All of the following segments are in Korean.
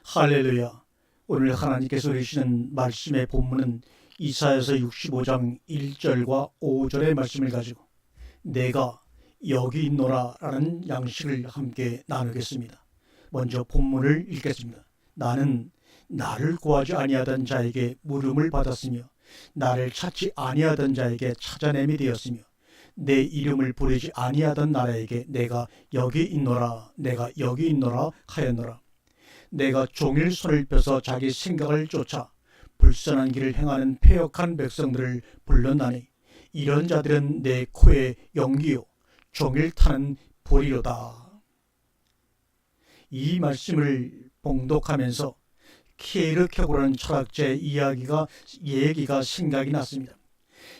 할렐루야. 오늘 하나님께서 주시는 말씀의 본문은 이사야서 65장 1절과 5절의 말씀을 가지고 내가 여기 있노라 라는 양식을 함께 나누겠습니다. 먼저 본문을 읽겠습니다. 나는 나를 구하지 아니하던 자에게 물음을 받았으며 나를 찾지 아니하던 자에게 찾아냄이 되었으며 내 이름을 부르지 아니하던 나라에게 내가 여기 있노라 하였노라. 내가 종일 손을 펴서 자기 생각을 쫓아 불선한 길을 행하는 패역한 백성들을 불렀나니 이런 자들은 내 코에 연기요 종일 타는 불이로다. 이 말씀을 봉독하면서 키에르케고라는 철학자의 얘기가 생각이 났습니다.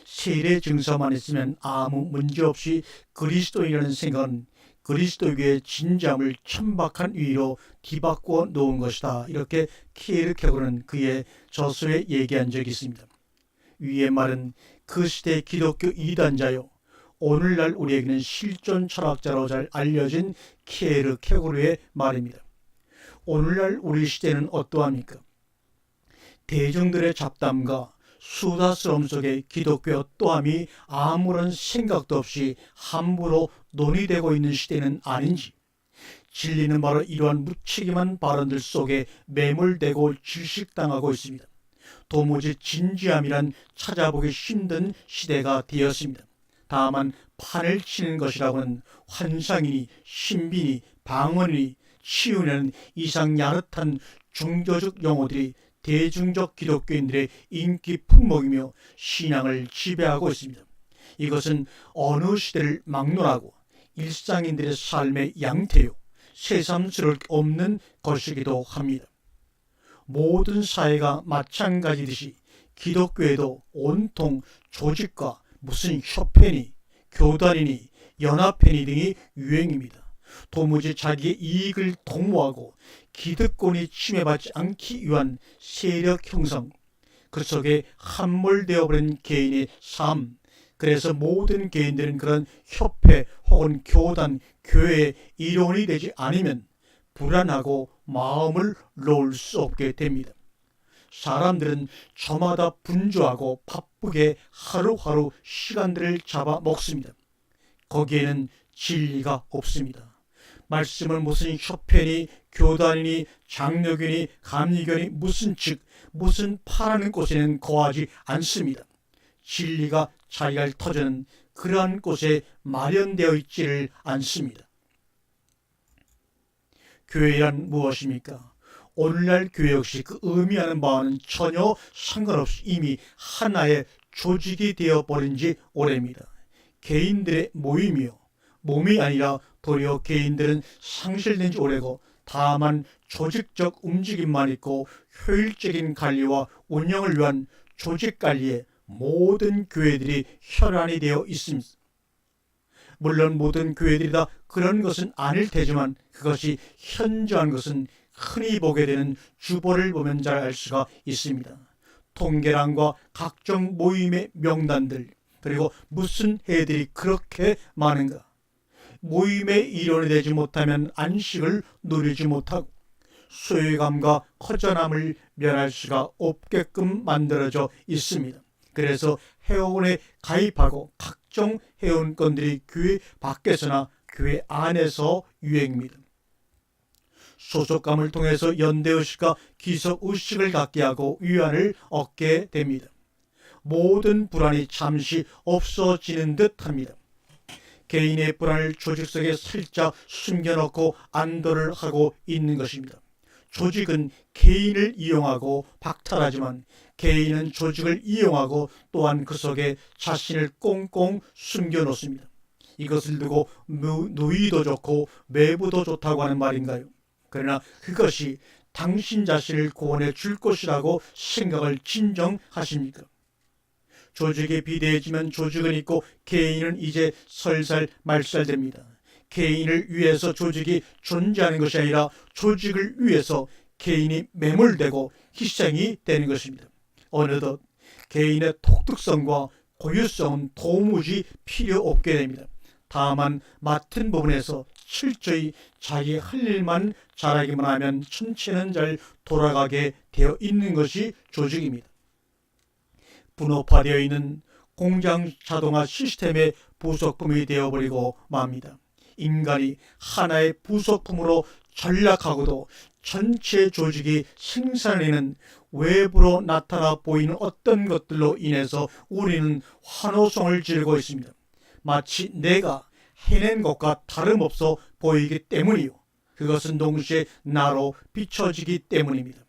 세례 증서만 있으면 아무 문제없이 그리스도인이라는 생각은 그리스도교의 진지함을 천박한 위로 뒤바꾸어 놓은 것이다. 이렇게 키에르케고는 그의 저서에 얘기한 적이 있습니다. 위의 말은 그 시대 기독교 이단자요 오늘날 우리에게는 실존 철학자로 잘 알려진 키에르케고르의 말입니다. 오늘날 우리 시대는 어떠합니까? 대중들의 잡담과 수다스러움 속에 기독교 또함이 아무런 생각도 없이 함부로 논의되고 있는 시대는 아닌지, 진리는 바로 이러한 무책임한 발언들 속에 매몰되고 질식당하고 있습니다. 도무지 진지함이란 찾아보기 힘든 시대가 되었습니다. 다만 판을 치는 것이라고는 환상이니 신비니 방언이니 치유는 이상 야릇한 중조적 용어들이 대중적 기독교인들의 인기 품목이며 신앙을 지배하고 있습니다. 이것은 어느 시대를 막론하고 일상인들의 삶의 양태요 새삼스러울 게 없는 것이기도 합니다. 모든 사회가 마찬가지듯이 기독교에도 온통 조직과 무슨 협회니 교단이니 연합회니 등이 유행입니다. 도무지 자기의 이익을 도모하고 기득권이 침해받지 않기 위한 세력 형성, 그 속에 함몰되어 버린 개인의 삶, 그래서 모든 개인들은 그런 협회 혹은 교단, 교회의 일원이 되지 않으면 불안하고 마음을 놓을 수 없게 됩니다. 사람들은 저마다 분주하고 바쁘게 하루하루 시간들을 잡아먹습니다. 거기에는 진리가 없습니다. 말씀을 무슨 협회니 교단이니 장로교니 감리교니 무슨 파라는 곳에는 거하지 않습니다. 진리가 자리할 터전은 그러한 곳에 마련되어 있지를 않습니다. 교회란 무엇입니까? 오늘날 교회 역시 그 의미하는 바와는 전혀 상관없이 이미 하나의 조직이 되어버린 지 오래입니다. 개인들의 모임이요 몸이 아니라 도리어 개인들은 상실된 지 오래고 다만 조직적 움직임만 있고 효율적인 관리와 운영을 위한 조직관리에 모든 교회들이 혈안이 되어 있습니다. 물론 모든 교회들이 다 그런 것은 아닐 테지만 그것이 현저한 것은 흔히 보게 되는 주보를 보면 잘 알 수가 있습니다. 통계란과 각종 모임의 명단들, 그리고 무슨 해들이 그렇게 많은가. 모임의 일원이 되지 못하면 안식을 누리지 못하고 소외감과 허전함을 면할 수가 없게끔 만들어져 있습니다. 그래서 회원에 가입하고 각종 회원권들이 교회 밖에서나 교회 안에서 유행입니다. 소속감을 통해서 연대의식과 기속의식을 갖게 하고 위안을 얻게 됩니다. 모든 불안이 잠시 없어지는 듯 합니다. 개인의 불안을 조직 속에 살짝 숨겨놓고 안도를 하고 있는 것입니다. 조직은 개인을 이용하고 박탈하지만 개인은 조직을 이용하고 또한 그 속에 자신을 꽁꽁 숨겨놓습니다. 이것을 두고 누이도 좋고 매부도 좋다고 하는 말인가요? 그러나 그것이 당신 자신을 구원해 줄 것이라고 생각을 진정하십니까? 조직에 비대해지면 조직은 있고 개인은 이제 설살 말살됩니다. 개인을 위해서 조직이 존재하는 것이 아니라 조직을 위해서 개인이 매몰되고 희생이 되는 것입니다. 어느덧 개인의 독특성과 고유성은 도무지 필요 없게 됩니다. 다만 맡은 부분에서 철저히 자기 할 일만 잘하기만 하면 전체는 잘 돌아가게 되어 있는 것이 조직입니다. 분업화되어 있는 공장 자동화 시스템의 부속품이 되어버리고 맙니다. 인간이 하나의 부속품으로 전락하고도 전체 조직이 생산해내는 외부로 나타나 보이는 어떤 것들로 인해서 우리는 환호성을 지르고 있습니다. 마치 내가 해낸 것과 다름없어 보이기 때문이요. 그것은 동시에 나로 비춰지기 때문입니다.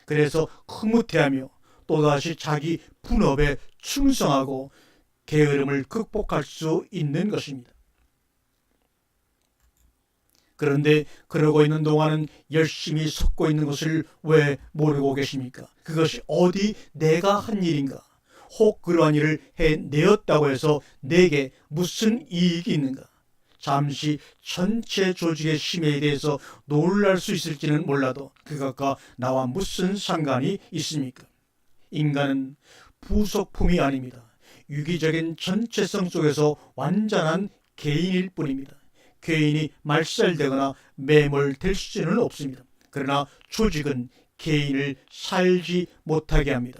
그래서 흐뭇해하며 또다시 자기 분업에 충성하고 게으름을 극복할 수 있는 것입니다. 그런데 그러고 있는 동안은 열심히 섞고 있는 것을 왜 모르고 계십니까? 그것이 어디 내가 한 일인가? 혹 그러한 일을 해내었다고 해서 내게 무슨 이익이 있는가? 잠시 전체 조직의 심해에 대해서 놀랄 수 있을지는 몰라도 그것과 나와 무슨 상관이 있습니까? 인간은 부속품이 아닙니다. 유기적인 전체성 속에서 완전한 개인일 뿐입니다. 개인이 말살되거나 매몰될 수는 없습니다. 그러나 조직은 개인을 살지 못하게 합니다.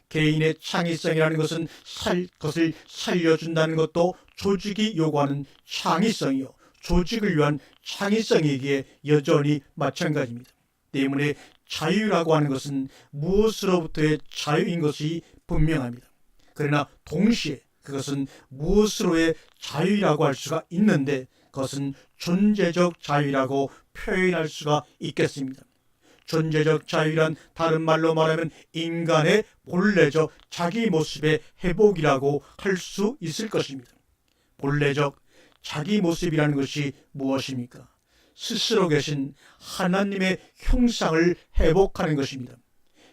개인의 창의성이라는 것은 것을 살려준다는 것도 조직이 요구하는 창의성이요, 조직을 위한 창의성이기에 여전히 마찬가지입니다. 때문에 자유라고 하는 것은 무엇으로부터의 자유인 것이 분명합니다. 그러나 동시에 그것은 무엇으로의 자유라고 할 수가 있는데 그것은 존재적 자유라고 표현할 수가 있겠습니다. 존재적 자유란 다른 말로 말하면 인간의 본래적 자기 모습의 회복이라고 할 수 있을 것입니다. 본래적 자기 모습이라는 것이 무엇입니까? 스스로 계신 하나님의 형상을 회복하는 것입니다.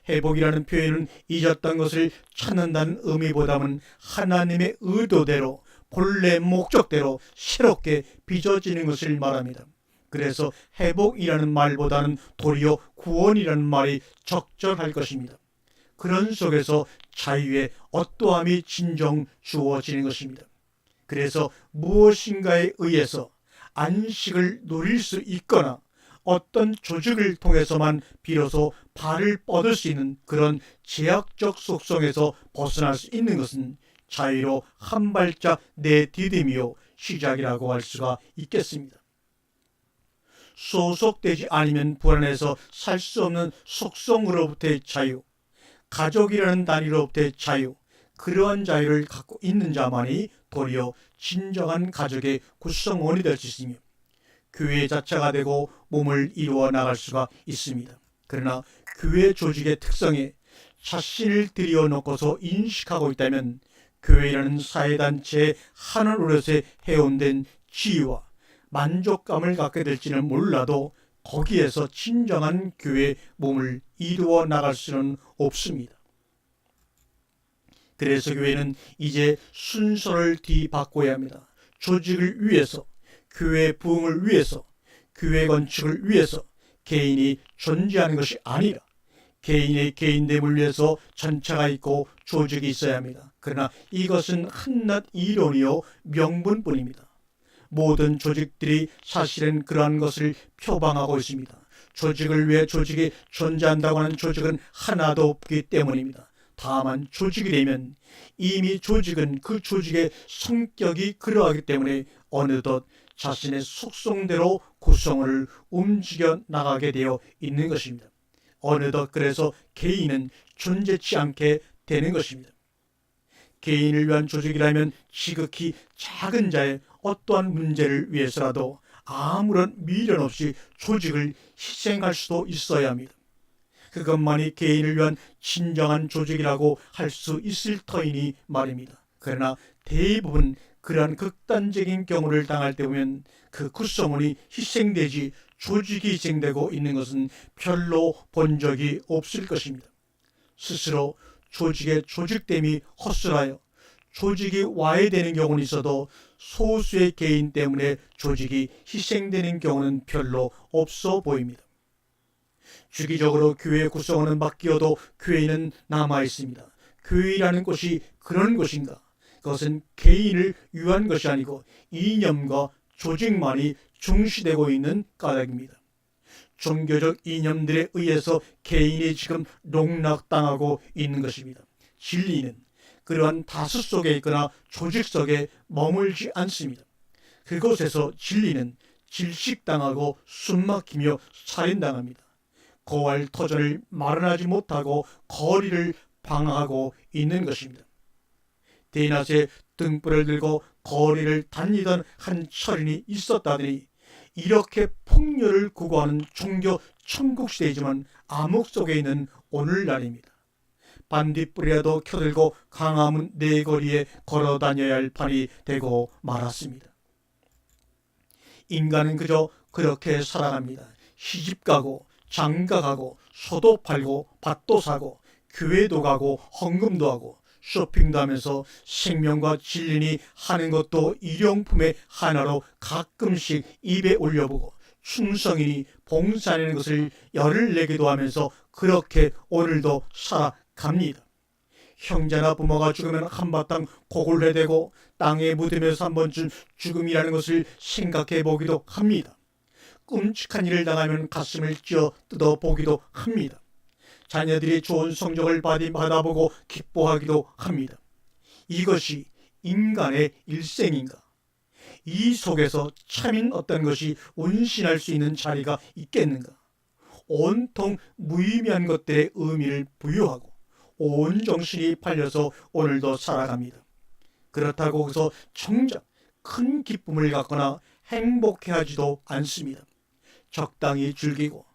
회복이라는 표현은 잊었던 것을 찾는다는 의미보다는 하나님의 의도대로 본래 목적대로 새롭게 빚어지는 것을 말합니다. 그래서 회복이라는 말보다는 도리어 구원이라는 말이 적절할 것입니다. 그런 속에서 자유의 어떠함이 진정 주어지는 것입니다. 그래서 무엇인가에 의해서 안식을 누릴 수 있거나 어떤 조직을 통해서만 비로소 발을 뻗을 수 있는 그런 제약적 속성에서 벗어날 수 있는 것은 자유로 한 발짝 내디딤이요 시작이라고 할 수가 있겠습니다. 소속되지 않으면 불안해서 살 수 없는 속성으로부터의 자유, 가족이라는 단위로부터의 자유, 그러한 자유를 갖고 있는 자만이 도리어 진정한 가족의 구성원이 될 수 있으며 교회 자체가 되고 몸을 이루어 나갈 수가 있습니다. 그러나 교회 조직의 특성에 자신을 들여놓고서 인식하고 있다면 교회라는 사회단체의 하늘으로서 해온된 지위와 만족감을 갖게 될지는 몰라도 거기에서 진정한 교회 몸을 이루어 나갈 수는 없습니다. 그래서 교회는 이제 순서를 뒤바꿔야 합니다. 조직을 위해서, 교회 부흥을 위해서, 교회 건축을 위해서 개인이 존재하는 것이 아니라 개인의 개인됨을 위해서 전체가 있고 조직이 있어야 합니다. 그러나 이것은 한낱 이론이요 명분뿐입니다. 모든 조직들이 사실은 그러한 것을 표방하고 있습니다. 조직을 위해 조직이 존재한다고 하는 조직은 하나도 없기 때문입니다. 다만 조직이 되면 이미 조직은 그 조직의 성격이 그러하기 때문에 어느덧 자신의 속성대로 구성을 움직여 나가게 되어 있는 것입니다. 어느덧 그래서 개인은 존재치 않게 되는 것입니다. 개인을 위한 조직이라면 지극히 작은 자의 어떠한 문제를 위해서라도 아무런 미련 없이 조직을 희생할 수도 있어야 합니다. 그것만이 개인을 위한 진정한 조직이라고 할 수 있을 터이니 말입니다. 그러나 대부분 그러한 극단적인 경우를 당할 때 보면 그 구성원이 희생되지 조직이 희생되고 있는 것은 별로 본 적이 없을 것입니다. 스스로 조직의 조직됨이 허술하여 조직이 와해되는 경우는 있어도 소수의 개인 때문에 조직이 희생되는 경우는 별로 없어 보입니다. 주기적으로 교회 구성원은 바뀌어도 교회는 남아 있습니다. 교회라는 곳이 그런 곳인가? 그것은 개인을 위한 것이 아니고 이념과 조직만이 중시되고 있는 까닭입니다. 종교적 이념들에 의해서 개인이 지금 농락당하고 있는 것입니다. 진리는 그러한 다수 속에 있거나 조직 속에 머물지 않습니다. 그곳에서 진리는 질식당하고 숨막히며 살인당합니다. 고할 터전을 마련하지 못하고 거리를 방황하고 있는 것입니다. 대낮에 등불을 들고 거리를 다니던 한 철인이 있었다더니 이렇게 폭렬을 구구하는 종교 천국시대이지만 암흑 속에 있는 오늘날입니다. 반딧불이라도 켜들고 광화문 네거리에 걸어 다녀야 할 판이 되고 말았습니다. 인간은 그저 그렇게 살아갑니다. 시집가고 장가가고 소도 팔고 밭도 사고 교회도 가고 헌금도 하고 쇼핑도 하면서 생명과 진리니 하는 것도 일용품의 하나로 가끔씩 입에 올려보고 충성이니 봉사하는 것을 열을 내기도 하면서 그렇게 오늘도 살아갑니다. 형제나 부모가 죽으면 한바탕 곡을 해대고 땅에 묻으면서 한 번쯤 죽음이라는 것을 생각해 보기도 합니다. 끔찍한 일을 당하면 가슴을 찌어 뜯어보기도 합니다. 자녀들이 좋은 성적을 받아보고 기뻐하기도 합니다. 이것이 인간의 일생인가? 이 속에서 참인 어떤 것이 운신할 수 있는 자리가 있겠는가? 온통 무의미한 것들의 의미를 부여하고 온 정신이 팔려서 오늘도 살아갑니다. 그렇다고 거기서 정작 큰 기쁨을 갖거나 행복해하지도 않습니다. 적당히 즐기고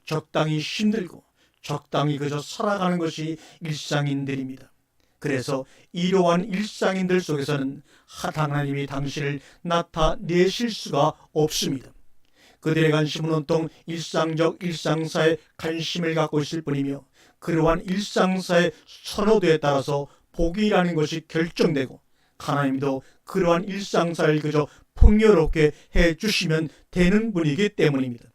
적당히 힘들고 적당히 그저 살아가는 것이 일상인들입니다. 그래서 이러한 일상인들 속에서는 하나님이 당신을 나타내실 수가 없습니다. 그들의 관심은 온통 일상적 일상사에 관심을 갖고 있을 뿐이며 그러한 일상사의 선호도에 따라서 복이라는 것이 결정되고 하나님도 그러한 일상사를 그저 풍요롭게 해주시면 되는 분이기 때문입니다.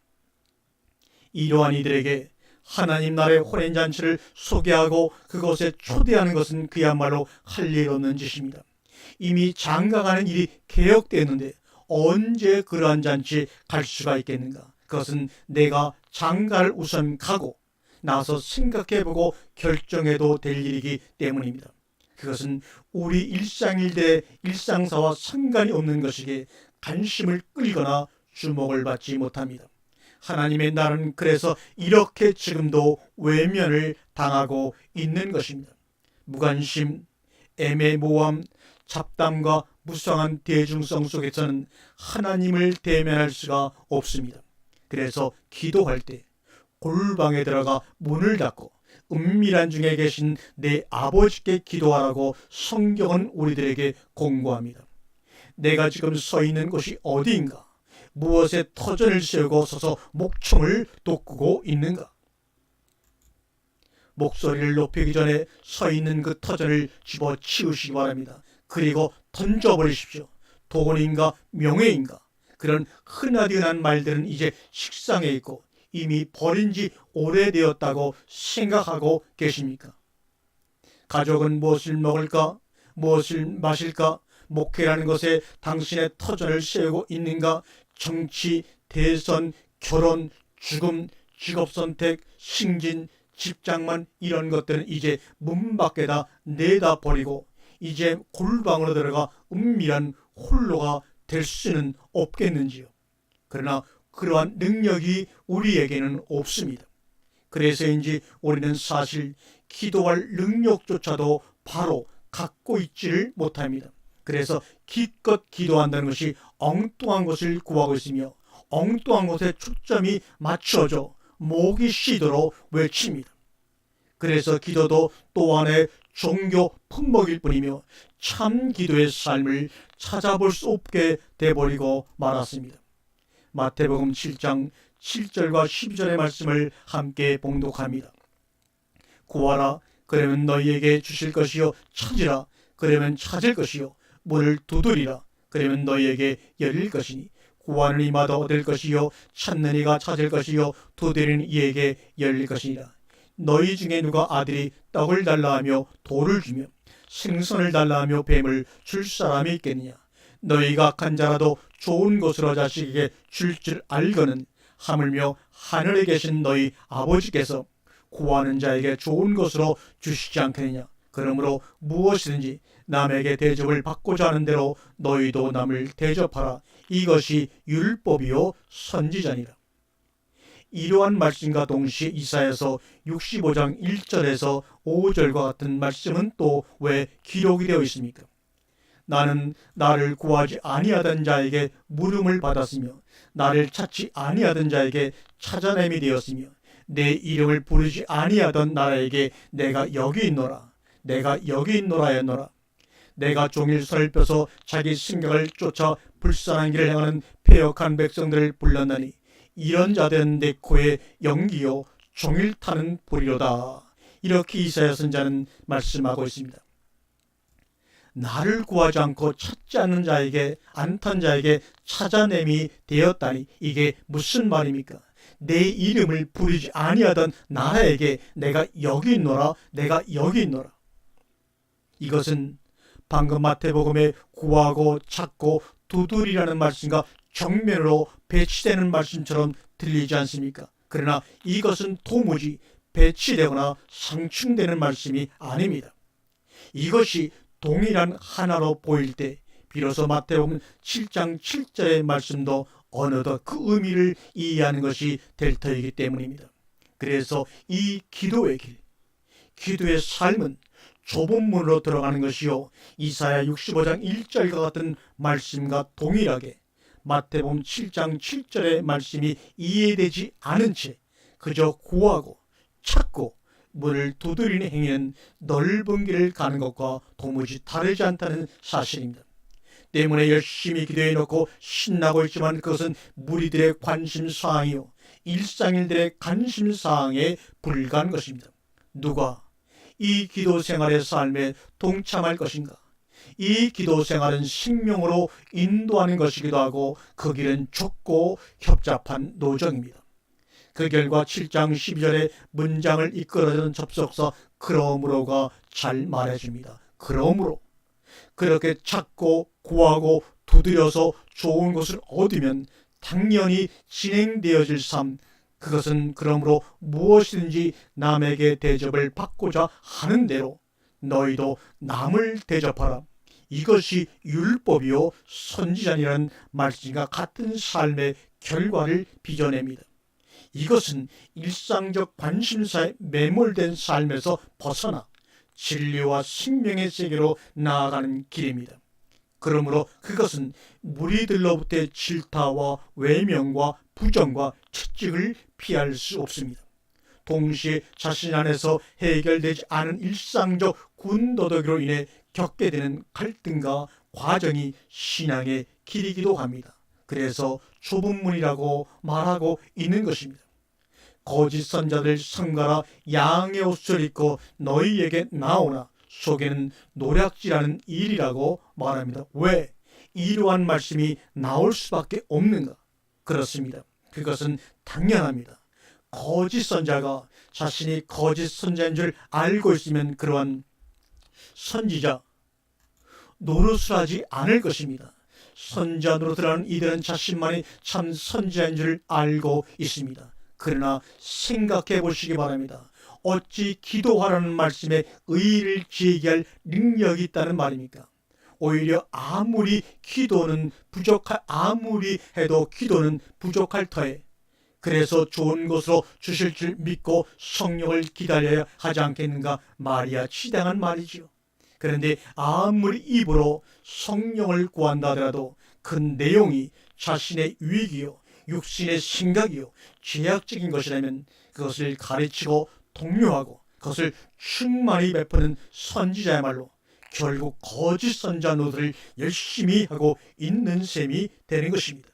이러한 이들에게 하나님 나라의 혼인잔치를 소개하고 그곳에 초대하는 것은 그야말로 할 일 없는 짓입니다. 이미 장가가는 일이 개혁되었는데 언제 그러한 잔치에 갈 수가 있겠는가? 그것은 내가 장가를 우선 가고 나서 생각해보고 결정해도 될 일이기 때문입니다. 그것은 우리 일상일대의 일상사와 상관이 없는 것이기에 관심을 끌거나 주목을 받지 못합니다. 하나님의 나라는 그래서 이렇게 지금도 외면을 당하고 있는 것입니다. 무관심, 애매모호함, 잡담과 무성한 대중성 속에서는 하나님을 대면할 수가 없습니다. 그래서 기도할 때 골방에 들어가 문을 닫고 은밀한 중에 계신 내 아버지께 기도하라고 성경은 우리들에게 공고합니다. 내가 지금 서 있는 곳이 어디인가? 무엇에 터전을 세우고 서서 목청을 돋구고 있는가? 목소리를 높이기 전에 서 있는 그 터전을 집어치우시기 바랍니다. 그리고 던져버리십시오. 돈인가 명예인가? 그런 흔하디흔한 말들은 이제 식상에 있고 이미 버린 지 오래되었다고 생각하고 계십니까? 가족은 무엇을 먹을까? 무엇을 마실까? 목회라는 것에 당신의 터전을 세우고 있는가? 정치, 대선, 결혼, 죽음, 직업선택, 승진, 직장만 이런 것들은 이제 문 밖에다 내다 버리고 이제 골방으로 들어가 은밀한 홀로가 될 수는 없겠는지요. 그러나 그러한 능력이 우리에게는 없습니다. 그래서인지 우리는 사실 기도할 능력조차도 바로 갖고 있지를 못합니다. 그래서 기껏 기도한다는 것이 엉뚱한 것을 구하고 있으며 엉뚱한 것에 초점이 맞춰져 목이 쉬도록 외칩니다. 그래서 기도도 또 하나의 종교 품목일 뿐이며 참 기도의 삶을 찾아볼 수 없게 돼버리고 말았습니다. 마태복음 7장 7절과 12절의 말씀을 함께 봉독합니다. 구하라 그러면 너희에게 주실 것이요 찾으라 그러면 찾을 것이요 문을 두드리라 그러면 너희에게 열릴 것이니 구하는 이마다 얻을 것이요 찾는 이가 찾을 것이요 두드리는 이에게 열릴 것이니라. 너희 중에 누가 아들이 떡을 달라 하며 돌을 주며 생선을 달라 하며 뱀을 줄 사람이 있겠느냐? 너희가 악한 자라도 좋은 것으로 자식에게 줄 알거는 하물며 하늘에 계신 너희 아버지께서 구하는 자에게 좋은 것으로 주시지 않겠느냐. 그러므로 무엇이든지 남에게 대접을 받고자 하는 대로 너희도 남을 대접하라. 이것이 율법이요 선지자니라. 이러한 말씀과 동시에 이사야서 65장 1절에서 5절과 같은 말씀은 또 왜 기록이 되어 있습니까? 나는 나를 구하지 아니하던 자에게 물음을 받았으며 나를 찾지 아니하던 자에게 찾아냄이 되었으며 내 이름을 부르지 아니하던 나라에게 내가 여기 있노라. 내가 여기 있노라 하였노라. 내가 종일 손을 펴서 자기 생각을 쫓아 불쌍한 길을 행하는 패역한 백성들을 불렀나니 이런 자들은 내 코에 연기요 종일 타는 불이로다. 이렇게 이사야 선지자는 말씀하고 있습니다. 나를 구하지 않고 찾지 않는 자에게 안탄 자에게 찾아냄이 되었다니 이게 무슨 말입니까? 내 이름을 부르지 아니하던 나라에게 내가 여기 있노라. 내가 여기 있노라. 이것은 방금 마태복음에 구하고 찾고 두드리라는 말씀과 정면으로 배치되는 말씀처럼 들리지 않습니까? 그러나 이것은 도무지 배치되거나 상충되는 말씀이 아닙니다. 이것이 동일한 하나로 보일 때 비로소 마태복음 7장 7절의 말씀도 어느덧 그 의미를 이해하는 것이 될 터이기 때문입니다. 그래서 이 기도의 길, 기도의 삶은 좁은 문으로 들어가는 것이요 이사야 65장 1절과 같은 말씀과 동일하게 마태복음 7장 7절의 말씀이 이해되지 않은 채 그저 구하고 찾고 문을 두드리는 행위는 넓은 길을 가는 것과 도무지 다르지 않다는 사실입니다. 때문에 열심히 기도해 놓고 신나고 있지만 그것은 무리들의 관심사항이요 일상인들의 관심사항에 불과한 것입니다. 누가 이 기도 생활의 삶에 동참할 것인가? 이 기도 생활은 생명으로 인도하는 것이기도 하고 그 길은 좁고 협잡한 노정입니다. 그 결과 7장 12절의 문장을 이끌어주는 접속사 그러므로가 잘 말해줍니다. 그러므로 그렇게 찾고 구하고 두드려서 좋은 것을 얻으면 당연히 진행되어질 삶, 그것은 그러므로 무엇이든지 남에게 대접을 받고자 하는 대로 너희도 남을 대접하라. 이것이 율법이요 선지자니라는 말씀과 같은 삶의 결과를 빚어냅니다. 이것은 일상적 관심사에 매몰된 삶에서 벗어나 진리와 생명의 세계로 나아가는 길입니다. 그러므로 그것은 무리들로부터의 질타와 외면과 부정과 채찍을 피할 수 없습니다. 동시에 자신 안에서 해결되지 않은 일상적 군더더기로 인해 겪게 되는 갈등과 과정이 신앙의 길이기도 합니다. 그래서 좁은 문이라고 말하고 있는 것입니다. 거짓 선자들 성가라 양의 옷을 입고 너희에게 나오나 속에는 노략질하는 일이라고 말합니다. 왜 이러한 말씀이 나올 수밖에 없는가? 그렇습니다. 그것은 당연합니다. 거짓 선자가 자신이 거짓 선자인 줄 알고 있으면 그러한 선지자 노릇을 하지 않을 것입니다. 선자 노릇을 하는 이들은 자신만이 참 선지자인 줄 알고 있습니다. 그러나 생각해 보시기 바랍니다. 어찌 기도하라는 말씀에 의의를 제기할 능력이 있다는 말입니까? 오히려 아무리 해도 기도는 부족할 터에 그래서 좋은 것으로 주실 줄 믿고 성령을 기다려야 하지 않겠는가 말이야 치당한 말이지요. 그런데 아무리 입으로 성령을 구한다 하더라도 그 내용이 자신의 유익이요 육신의 생각이요 죄악적인 것이라면 그것을 가르치고 독려하고 그것을 충만히 베푸는 선지자야말로 결국 거짓 선자 노릇을 열심히 하고 있는 셈이 되는 것입니다.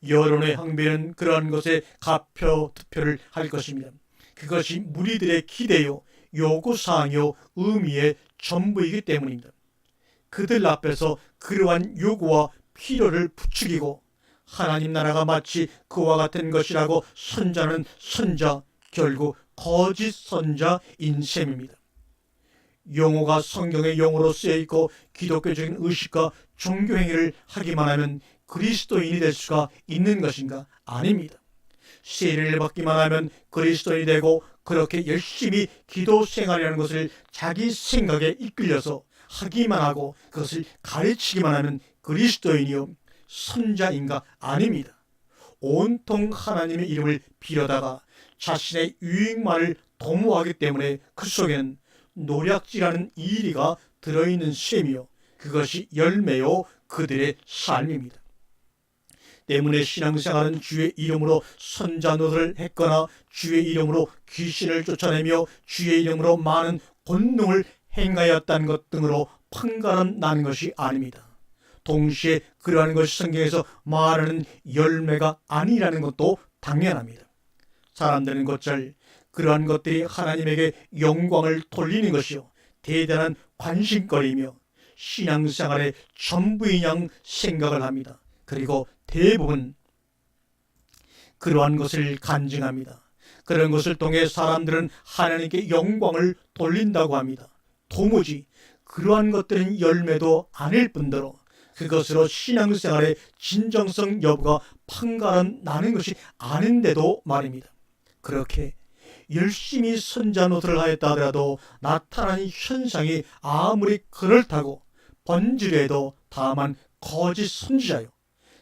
여론의 항배는 그러한 것에 가표투표를 할 것입니다. 그것이 무리들의 기대요 요구사항이요 의미의 전부이기 때문입니다. 그들 앞에서 그러한 요구와 필요를 부추기고 하나님 나라가 마치 그와 같은 것이라고 선자는 선자, 결국 거짓 선자인 셈입니다. 용어가 성경의 용어로 쓰여 있고 기독교적인 의식과 종교 행위를 하기만 하면 그리스도인이 될 수가 있는 것인가? 아닙니다. 세례를 받기만 하면 그리스도인이 되고 그렇게 열심히 기도 생활이라는 것을 자기 생각에 이끌려서 하기만 하고 그것을 가르치기만 하면 그리스도인이요 선자인가? 아닙니다. 온통 하나님의 이름을 빌어다가 자신의 유익만을 도모하기 때문에 그 속에는 노략질하는 이의가 들어있는 셈이요 그것이 열매요 그들의 삶입니다. 때문에 신앙생활은 주의 이름으로 선자 노릇을 했거나 주의 이름으로 귀신을 쫓아내며 주의 이름으로 많은 권능을 행하였다는 것 등으로 판가름 나는 것이 아닙니다. 동시에 그러한 것이 성경에서 말하는 열매가 아니라는 것도 당연합니다. 사람들은 곧잘 그러한 것들이 하나님에게 영광을 돌리는 것이요 대단한 관심거리이며 신앙생활의 전부인 양 생각을 합니다. 그리고 대부분 그러한 것을 간증합니다. 그런 것을 통해 사람들은 하나님께 영광을 돌린다고 합니다. 도무지 그러한 것들은 열매도 아닐 뿐더러 그것으로 신앙생활의 진정성 여부가 판가름 나는 것이 아닌데도 말입니다. 그렇게 열심히 선자 노릇을 하였다 하더라도 나타나는 현상이 아무리 그럴다고 번지려도 다만 거짓 선지자요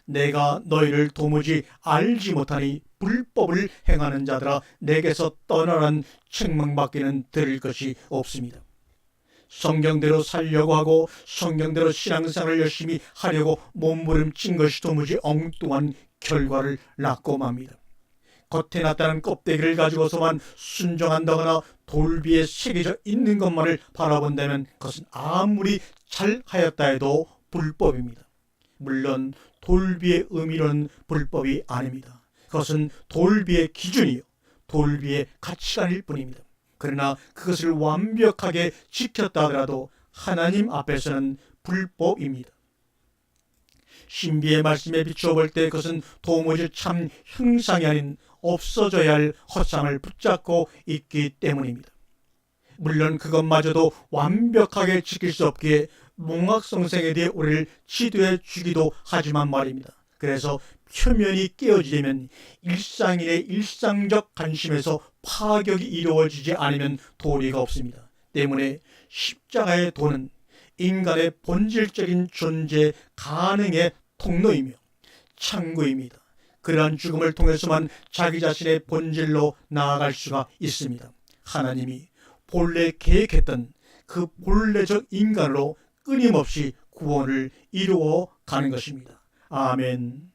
내가 너희를 도무지 알지 못하니 불법을 행하는 자들아 내게서 떠나라는 책망밖에는 들을 것이 없습니다. 성경대로 살려고 하고 성경대로 신앙생활을 열심히 하려고 몸부림친 것이 도무지 엉뚱한 결과를 낳고 맙니다. 겉에 나타난 껍데기를 가지고서만 순종한다거나 돌비에 새겨져 있는 것만을 바라본다면 그것은 아무리 잘하였다 해도 불법입니다. 물론 돌비의 의미로는 불법이 아닙니다. 그것은 돌비의 기준이요 돌비의 가치관일 뿐입니다. 그러나 그것을 완벽하게 지켰다 하더라도 하나님 앞에서는 불법입니다. 신비의 말씀에 비추어 볼 때 그것은 도무지 참 형상이 아닌 없어져야 할 허상을 붙잡고 있기 때문입니다. 물론 그것마저도 완벽하게 지킬 수 없기에 몽학성생에 대해 우리를 지도해 주기도 하지만 말입니다. 그래서 표면이 깨어지려면 일상인의 일상적 관심에서 파격이 이루어지지 않으면 도리가 없습니다. 때문에 십자가의 도는 인간의 본질적인 존재 가능의 통로이며 창구입니다. 그러한 죽음을 통해서만 자기 자신의 본질로 나아갈 수가 있습니다. 하나님이 본래 계획했던 그 본래적 인간으로 끊임없이 구원을 이루어 가는 것입니다. 아멘.